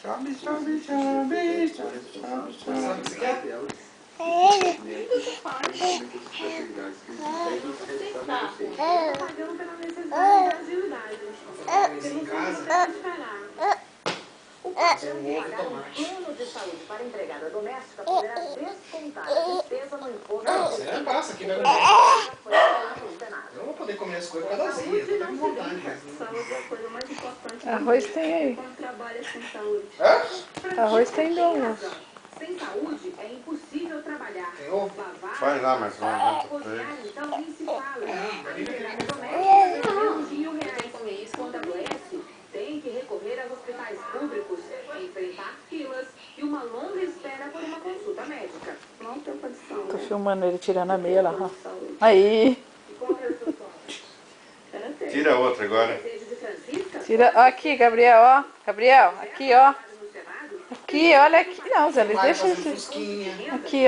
Chove, chove, chove, chove, chove, Sabe o que você quer? Pagando pela necessidade de agilidade. Em casa. O patrão que pagar um plano de saúde para empregada doméstica poderá descontar a despesa no imposto. Não, você é passa aqui, vai comer. Eu não vou poder comer as coisas por causa da azia. Eu tô com vontade, mas não. Saúde é a coisa mais importante. Arroz tem aí. Quando trabalha sem saúde. Hã? Arroz tem do almoço. Sem saúde é impossível trabalhar. Tem ovo? Lavar, Vai lá, mas não cozinhar, então nem se fala. A empregada doméstica ganha menos de R$1.000 com isso. Quando adoece, tem que recorrer aos hospitais públicos, enfrentar filas e uma longa espera por uma consulta médica. Não tem condição. Tô filmando ele tirando a meia lá. Ó. Aí. E qual é o seu sonho? Tira outra agora. Desejo de Francisca? Tira. Ó, aqui, Gabriel, ó. Gabriel, aqui, ó. Aqui, olha aqui. Não, Zé, Vai deixa fazer isso. fusquinha. Aqui, ó.